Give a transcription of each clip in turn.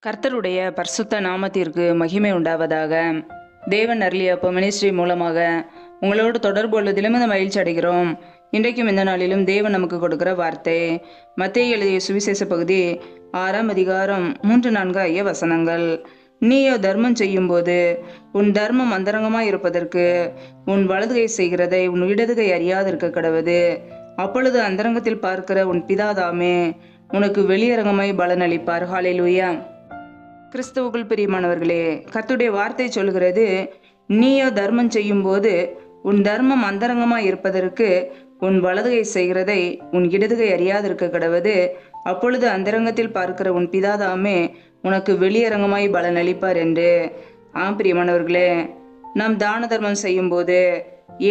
கர்த்தருடைய பரிசுத்த நாமத்திற்கு மகிமை உண்டாவதாக. தேவன் அருளியப்ப மினிஸ்ட்ரி மூலமாக உங்களோடு தொடர்பு கொள்வதிலும் இந்த மகிழ்ச்சி அடைகிறோம். இன்றைக்கும் இந்த நாளிலும் தேவன் நமக்கு கொடுக்கிற வார்த்தை மத்தேயு எழுதிய சுவிசேஷ பகுதி 6ஆம் அதிகாரம் 3-4 வசனங்கள். நீயோ தர்மம் செய்யும்போது உன் தர்மம் அந்தரங்கமாய் இருப்பதற்கு உன் வலதுகை செய்கிறதை உன் இடதுகை அறியாதிருக்க கடவது. அப்பொழுது அந்தரங்கத்தில் பார்க்கிற உன் பிதாதாமே உனக்கு வெளியரங்கமாய் பலனளிப்பார். ஹல்லேலூயா. கிறிஸ்துவுக்குள் பிரியமானவர்களே, கர்த்தருடைய வார்த்தை சொல்கிறது, நீயோ தர்மம் செய்யும் போது உன் தர்மம் அந்தரங்கமாய் இருப்பதற்கு உன் வலதுகை செய்கிறதை உன் இடதுகை அறியாதிருக்க கடவது. அப்பொழுது அந்தரங்கத்தில் பார்க்கிற உன் பிதாதாமே உனக்கு வெளியரங்கமாய் பலனளிப்பார் என்று. பிரியமானவர்களே, நாம் தான தர்மம் செய்யும் போது,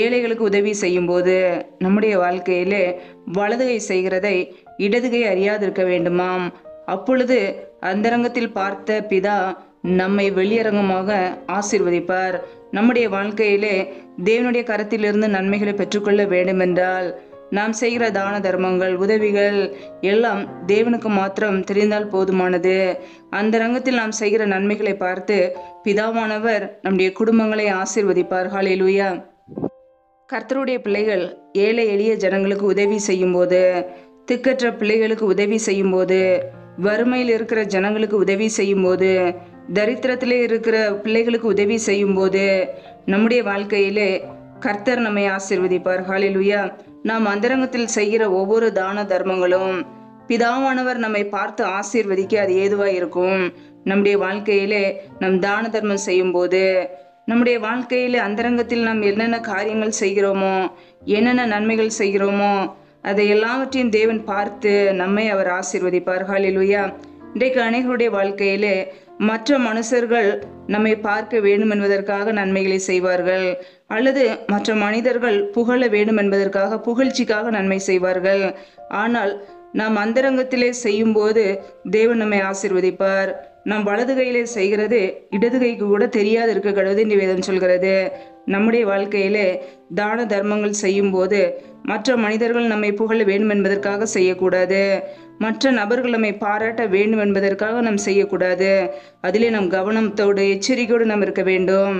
ஏழைகளுக்கு உதவி செய்யும் போது நம்முடைய வாழ்க்கையிலே வலதுகை செய்கிறதை இடதுகை அறியாதிருக்க வேண்டுமாம். அப்பொழுது அந்தரங்கத்தில் பார்த்த பிதா நம்மை வெளியரங்கமாக ஆசீர்வதிப்பார். நம்முடைய வாழ்க்கையிலே தேவனுடைய கரத்திலிருந்து நன்மைகளை பெற்றுக்கொள்ள வேண்டுமென்றால் நாம் செய்கிற தான தர்மங்கள், உதவிகள் எல்லாம் தேவனுக்கு மாத்திரம் தெரிந்தால் போதுமானது. அந்த ரங்கத்தில் நாம் செய்கிற நன்மைகளை பார்த்து பிதாவானவர் நம்முடைய குடும்பங்களை ஆசீர்வதிப்பார். ஹல்லேலூயா. கர்த்தருடைய பிள்ளைகள் ஏழை எளிய ஜனங்களுக்கு உதவி செய்யும் போது, திக்கற்ற பிள்ளைகளுக்கு உதவி செய்யும் போது, வறுமையில் இருக்கிற ஜனங்களுக்கு உதவி செய்யும் போது, தரித்திரத்திலே இருக்கிற பிள்ளைகளுக்கு உதவி செய்யும் போது நம்முடைய வாழ்க்கையிலே கர்த்தர் நம்மை ஆசீர்வதிப்பார். ஹல்லேலூயா. நாம் அந்தரங்கத்தில் செய்கிற ஒவ்வொரு தான தர்மங்களும் பிதாவானவர் நம்மை பார்த்து ஆசீர்வதிக்க அது ஏதுவாக இருக்கும். நம்முடைய வாழ்க்கையிலே நம் தான தர்மம் செய்யும் போது, நம்முடைய வாழ்க்கையிலே அந்தரங்கத்தில் நாம் என்னென்ன காரியங்கள் செய்கிறோமோ, என்னென்ன நன்மைகள் செய்கிறோமோ அதை எல்லாவற்றையும் தேவன் பார்த்து நம்மை அவர் ஆசீர்வதிப்பார். ஹல்லேலூயா. இன்றைக்கு அநேகருடைய வாழ்க்கையிலே மற்ற மனுஷர்கள் நம்மை பார்க்க வேண்டும் என்பதற்காக நன்மைகளை செய்வார்கள், அல்லது மற்ற மனிதர்கள் புகழ வேண்டும் என்பதற்காக புகழ்ச்சிக்காக நன்மை செய்வார்கள். ஆனால் நாம் அந்தரங்கத்திலே செய்யும் போது தேவன் நம்மை ஆசீர்வதிப்பார். நாம் வலது கையிலே செய்கிறது இடது கைக்கு கூட தெரியாது இருக்க கடவுது என்று வேதம் சொல்கிறது. நம்முடைய வாழ்க்கையிலே தான தர்மங்கள் செய்யும் போது மற்ற மனிதர்கள் நம்மை புகழ வேண்டும் என்பதற்காக செய்யக்கூடாது, மற்ற நபர்கள் நம்மை பாராட்ட வேண்டும் என்பதற்காக நாம் செய்யக்கூடாது. அதிலே நம் கவனத்தோடு எச்சரிக்கையோடு நாம் இருக்க வேண்டும்.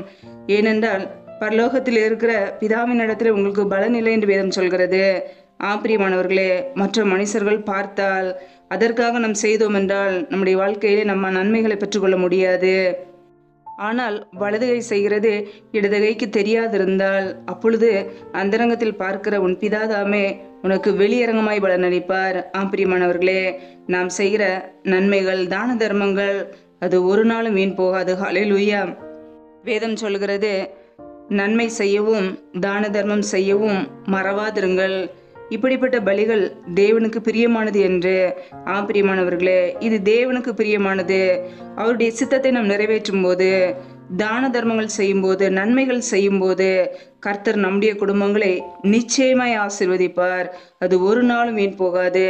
ஏனென்றால் பரலோகத்தில் இருக்கிற பிதாவின் இடத்துல உங்களுக்கு பலன் இல்லை என்று வேதம் சொல்கிறது. பிரியமானவர்களே, மற்ற மனுஷர்கள் பார்த்தால் அதற்காக நாம் செய்தோம் என்றால் நம்முடைய வாழ்க்கையிலே நம்ம நன்மைகளை பெற்றுக்கொள்ள முடியாது. ஆனால் வலதுகை செய்கிறது இடதுகைக்கு தெரியாதிருந்தால் அப்பொழுது அந்தரங்கத்தில் பார்க்கிற உன் பிதாதாமே உனக்கு வெளியரங்கமாய் பலனளிப்பார். பிரியமானவர்களே, நாம் செய்கிற நன்மைகள், தான தர்மங்கள் அது ஒரு நாளும் வீண் போகாது. ஹல்லேலூயா. வேதம் சொல்கிறது, நன்மை செய்யவும் தான தர்மம் செய்யவும் மறவாதிருங்கள். இப்படிப்பட்ட பலிகள் தேவனுக்கு பிரியமானது என்று. பிரியமானவர்களே, இது தேவனுக்கு பிரியமானது. அவருடைய சித்தத்தை நாம் நிறைவேற்றும் போது, தான தர்மங்கள் செய்யும் போது, நன்மைகள் செய்யும் போது கர்த்தர் நம்முடைய குடும்பங்களை நிச்சயமாய் ஆசீர்வதிப்பார். அது ஒரு நாளும் வீண் போகாது.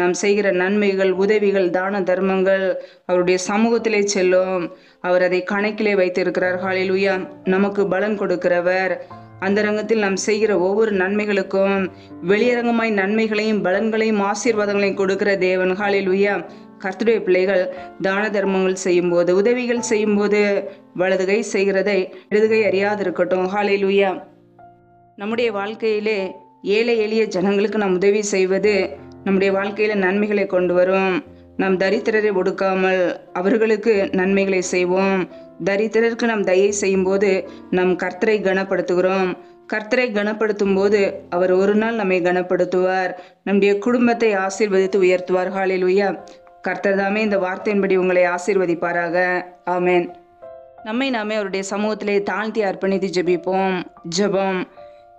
நாம் செய்கிற நன்மைகள், உதவிகள், தான தர்மங்கள் அவருடைய சமூகத்திலே செல்லும். அவர் அதை கணக்கிலே வைத்திருக்கிறார். ஹல்லேலூயா. நமக்கு பலன் கொடுக்கிறவர். அந்த ரங்கத்தில் நாம் செய்கிற ஒவ்வொரு நன்மைகளுக்கும் வெளியரங்கமாய் நன்மைகளையும் பலன்களையும் ஆசீர்வாதங்களையும் கொடுக்கிற தேவன். ஹல்லேலூயா. கர்த்தருடைய பிள்ளைகள் தான தர்மங்கள் செய்யும் போது, உதவிகள் செய்யும் போது வலதுகை செய்கிறதை இடதுகை அறியாதிருக்கட்டும். ஹல்லேலூயா. நம்முடைய வாழ்க்கையிலே ஏழை எளிய ஜனங்களுக்கு நாம் உதவி செய்வது நம்முடைய வாழ்க்கையில நன்மைகளை கொண்டு வரும். நாம் தரித்திரரை ஒடுக்காமல் அவர்களுக்கு நன்மைகளை செய்வோம். தரித்திரருக்கு நாம் தயை செய்யும் போது நம் கர்த்தரை கனப்படுத்துகிறோம். கர்த்தரை கனப்படுத்தும் போது அவர் ஒரு நாள் நம்மை கனப்படுத்துவார், நம்முடைய குடும்பத்தை ஆசீர்வதித்து உயர்த்துவார். ஹல்லேலூயா. கர்த்தர் தாமே இந்த வார்த்தையின்படி உங்களை ஆசீர்வதிப்பாராக. ஆமென். நம்மை நாமே அவருடைய சமூகத்திலே தாழ்த்தி அர்ப்பணித்து ஜெபிப்போம். ஜெபம்.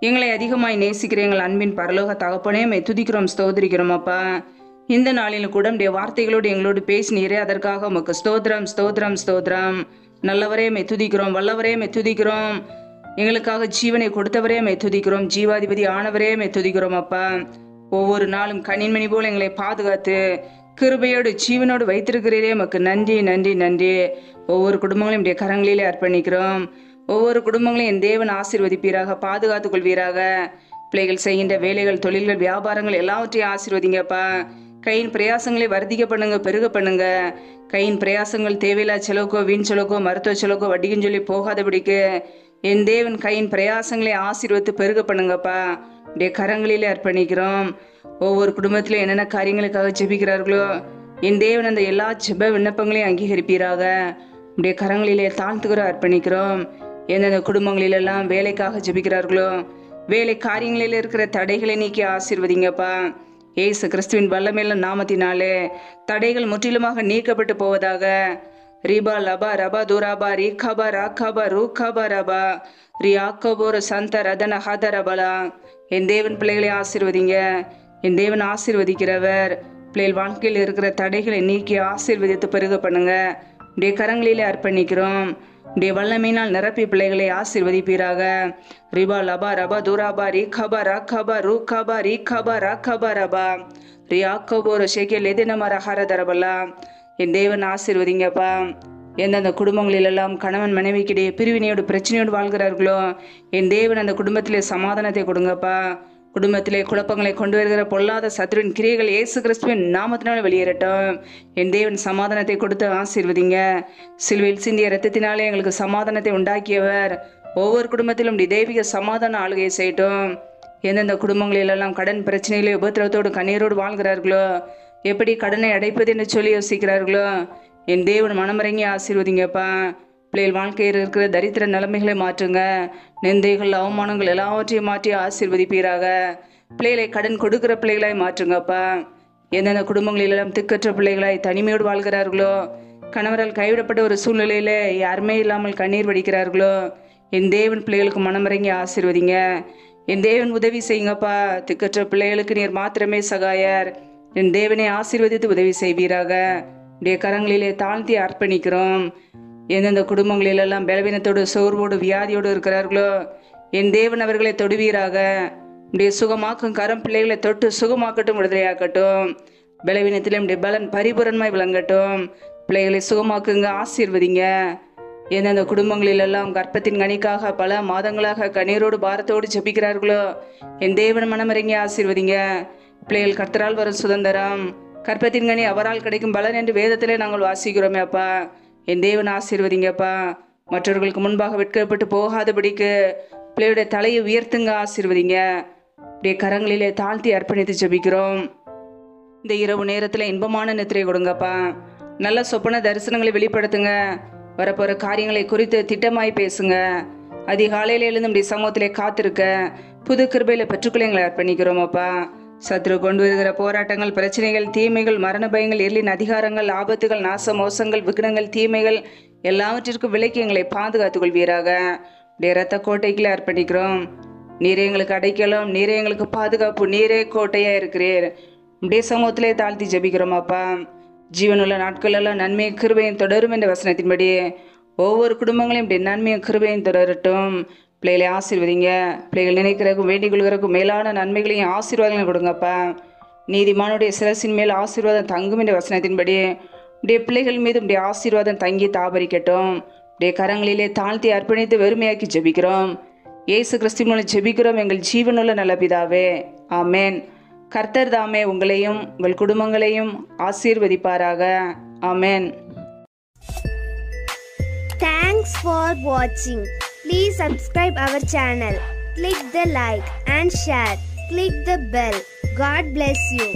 எங்களை அதிகமாய் நேசிக்கிற எங்கள் அன்பின் பரலோக தகப்பனே, மை துதிக்கிறோம், ஸ்தோத்திரிக்கிறோம். அப்பா, இந்த நாளிலும் கூட நம்முடைய வார்த்தைகளோடு எங்களோடு பேசினீரே, அதற்காக உமக்கு ஸ்தோத்திரம், ஸ்தோத்திரம், ஸ்தோத்திரம். நல்லவரே மை துதிக்கிறோம், வல்லவரே மை துதிக்கிறோம். எங்களுக்காக ஜீவனை கொடுத்தவரே மை துதிக்கிறோம், ஜீவாதிபதி ஆனவரே மை துதிக்கிறோம். அப்பா, ஒவ்வொரு நாளும் கண்ணின்மணி போல் எங்களை பாதுகாத்து கிருபையோடு ஜீவனோடு வைத்திருக்கிறீரே, உமக்கு நன்றி, நன்றி, நன்றி. ஒவ்வொரு குடும்பங்களையும் நம்முடைய கரங்களிலே அர்ப்பணிக்கிறோம். ஒவ்வொரு குடும்பங்களையும் என் தேவன் ஆசீர்வதிப்பீராக, பாதுகாத்துக் கொள்வீராக. பிள்ளைகள் செய்கின்ற வேலைகள், தொழில்கள், வியாபாரங்கள் எல்லாவற்றையும் ஆசீர்வதிங்கப்பா. கையின் பிரயாசங்களை வர்த்திக்க பண்ணுங்க, பெருக பண்ணுங்க. கையின் பிரயாசங்கள் தேவையில்லா செலவுக்கோ, வீண் செலவுக்கோ, மருத்துவ செலவுக்கோ, வட்டிக்குன்னு சொல்லி போகாதபடிக்கு என் தேவன் கையின் பிரயாசங்களை ஆசீர்வதித்து பெருக பண்ணுங்கப்பா. உடைய கரங்களிலே அர்ப்பணிக்கிறோம். ஒவ்வொரு குடும்பத்திலும் என்னென்ன காரியங்களுக்காக ஜெபிக்கிறார்களோ என் தேவன் அந்த எல்லா ஜெப விண்ணப்பங்களையும் அங்கீகரிப்பீராக. உடைய கரங்களிலே தாழ்த்துக்கிற அர்ப்பணிக்கிறோம். எந்தெந்த குடும்பங்களிலெல்லாம் வேலைக்காக ஜெபிக்கிறார்களோ வேலை காரியங்களில் இருக்கிற தடைகளை நீக்கி ஆசீர்வதிங்கப்பா. ஏசு கிறிஸ்துவின் வல்லமையுள்ள நாமத்தினாலே தடைகள் முற்றிலுமாக நீக்கப்பட்டு போவதாக. ரிபா லபா ரபா துராபா ரீகாபா ராகாபா ரூகாபா ரபா ரியாக்கபோர சந்த ரதன ஹதரபலா. என் தேவன் பிள்ளைகளை ஆசீர்வதிங்க. என் தேவன் ஆசீர்வதிக்கிறவர். பிள்ளைகள் வாழ்க்கையில் இருக்கிற தடைகளை நீக்கி ஆசீர்வதித்து பெருக பண்ணுங்க. உடைய கரங்களிலே அர்ப்பணிக்கிறோம். உடைய வல்லமையினால் நிரப்பி பிள்ளைகளை ஆசீர்வதிப்பீராக. ரிபா லபா ரபா துராபா ரீகாபா ராகாபா ரூகாபா ரீகாபா ராகாபா ரபா ரியாக்கபோர ஷேகேல் எதினமர ஹரதரபலா. என் தேவன் ஆசீர்வதிங்கப்பா. எந்தெந்த குடும்பங்களிலெல்லாம் கணவன் மனைவிக்கிடையே பிரிவினையோடு பிரச்சனையோடு வாழ்கிறார்களோ என் தேவன் அந்த குடும்பத்திலே சமாதானத்தை கொடுங்கப்பா. குடும்பத்திலே குழப்பங்களை கொண்டு வருகிற பொல்லாத சத்துருவின் கிரியைகள் இயேசு கிறிஸ்துவின் நாமத்தினால வெளியேறட்டும். என் தேவன் சமாதானத்தை கொடுத்து ஆசீர்வதிங்க. சிலுவையில் சிந்திய இரத்தத்தினாலே எங்களுக்கு சமாதானத்தை உண்டாக்கியவர். ஒவ்வொரு குடும்பத்திலும் தெய்வீக சமாதான ஆளுகை செய்யட்டும். எந்தெந்த குடும்பங்களிலெல்லாம் கடன் பிரச்சனைகளே உபத்திரவத்தோடு கண்ணீரோடு வாழ்கிறார்களோ எப்படி கடனை அடைப்பது என்று சொல்லி யோசிக்கிறார்களோ என் தேவன் மனமிறங்கி ஆசீர்வதிங்கப்பா. பிள்ளைகள் வாழ்க்கையில் இருக்கிற தரித்திர நிலைமைகளை மாற்றுங்க. நிந்தைகள் அவமானங்கள் எல்லாவற்றையும் மாற்றி ஆசீர்வதிப்பீராக. பிள்ளைகளை கடன் கொடுக்கிற பிள்ளைகளாய் மாற்றுங்கப்பா. எந்தெந்த குடும்பங்களிலெல்லாம் திக்கற்ற பிள்ளைகளாய் தனிமையோடு வாழ்கிறார்களோ கணவரால் கைவிடப்பட்ட ஒரு சூழ்நிலையில யாருமே இல்லாமல் கண்ணீர் வடிக்கிறார்களோ என் தேவன் பிள்ளைகளுக்கு மனமிறங்கி ஆசீர்வதிங்க. என் தேவன் உதவி செய்யுங்கப்பா. திக்கற்ற பிள்ளைகளுக்கு நீர் மாத்திரமே சகாயர். என் தேவனை ஆசீர்வதித்து உதவி செய்வீராக. உடைய கரங்களிலே தாழ்த்தி அர்ப்பணிக்கிறோம். எந்தெந்த குடும்பங்களிலெல்லாம் பலவீனத்தோடு சோர்வோடு வியாதியோடு இருக்கிறார்களோ என் தேவன் அவர்களை தொடுவீராக. உடைய சுகமாக்கும் கரம் பிள்ளைகளை தொட்டு சுகமாக்கட்டும், விடுதலையாக்கட்டும். பலவீனத்திலும் உடைய பலன் பரிபூரணமாய் விளங்கட்டும். பிள்ளைகளை சுகமாக்குங்க, ஆசீர்வதிங்க. எந்தெந்த குடும்பங்களிலெல்லாம் கர்ப்பத்தின் கனிக்காக பல மாதங்களாக கண்ணீரோடு பாரத்தோடு ஜெபிக்கிறார்களோ என் தேவன் மனமிறங்கி ஆசீர்வதிங்க. பிள்ளைகள் கர்த்தரால் வரும் சுதந்திரம், கர்ப்பத்தின் கனி அவரால் கிடைக்கும் பலன் என்று வேதத்திலே நாங்கள் வாசிக்கிறோமே அப்பா. என் தேவன் ஆசீர்வதிங்கப்பா. மற்றவர்களுக்கு முன்பாக வெட்கப்பட்டு போகாதபடிக்கு பிள்ளையுடைய தலையை உயர்த்துங்க, ஆசீர்வதிங்க. அப்படியே கரங்களிலே தாழ்த்தி அர்ப்பணித்து ஜெபிக்கிறோம். இந்த இரவு நேரத்தில் இன்பமான நித்திரை கொடுங்கப்பா. நல்ல சொப்பன தரிசனங்களை வெளிப்படுத்துங்க. வரப்போகிற காரியங்களை குறித்து திட்டமாய் பேசுங்க. அதிகாலையில் எழுந்து நம்முடைய சமூகத்திலே காத்திருக்க புது கிருபையில பெற்றுக்கொள்ள எங்களை அர்ப்பணிக்கிறோம் அப்பா. சத்ரு கொண்டு வருகிற போராட்டங்கள், பிரச்சனைகள், தீமைகள், மரண பயங்கள், இருளின் அதிகாரங்கள், ஆபத்துகள், நாச மோசங்கள், விக்னங்கள், தீமைகள் எல்லாவற்றிற்கும் விலக்கி எங்களை பாதுகாத்துக் கொள்வீராக. இரத்த கோட்டைக்குள்ளே அர்ப்பணிக்கிறோம். நீரே எங்களுக்கு அடைக்கலும், நீரே எங்களுக்கு பாதுகாப்பு, நீரே கோட்டையா இருக்கிறீர். அப்படியே சமூகத்திலே தாழ்த்தி ஜெபிக்கிறோம் அப்பா. ஜீவனுள்ள நாட்களெல்லாம் நன்மையும் கிருபையும் தொடரும் என்ற வசனத்தின்படி ஒவ்வொரு குடும்பங்களையும் இப்படி நன்மையும் கிருபையும் தொடரட்டும். பிள்ளைகளை ஆசீர்வதிங்க. பிள்ளைகள் நினைக்கிறதுக்கும் வேண்டிக் கொள்கிறதுக்கும் மேலான நன்மைகளையும் ஆசீர்வாதங்களையும் கொடுங்கப்பா. நீதிமானுடைய சிரசின் மேல் ஆசீர்வாதம் தங்கும் என்ற வசனத்தின்படி உடைய பிள்ளைகள் மீது உடைய ஆசீர்வாதம் தங்கி தாபரிக்கட்டும். உடைய கரங்களிலே தாழ்த்தி அர்ப்பணித்து வெறுமையாக்கி ஜெபிக்கிறோம். இயேசு கிறிஸ்து மூலம் ஜெபிக்கிறோம் எங்கள் ஜீவனுள்ள நல்ல பிதாவே, ஆமேன். கர்த்தர் தாமே உங்களையும் உங்கள் குடும்பங்களையும் ஆசீர்வதிப்பாராக. ஆமேன். Thanks for watching. Please subscribe our channel. Click the like and share. Click the bell. God bless you.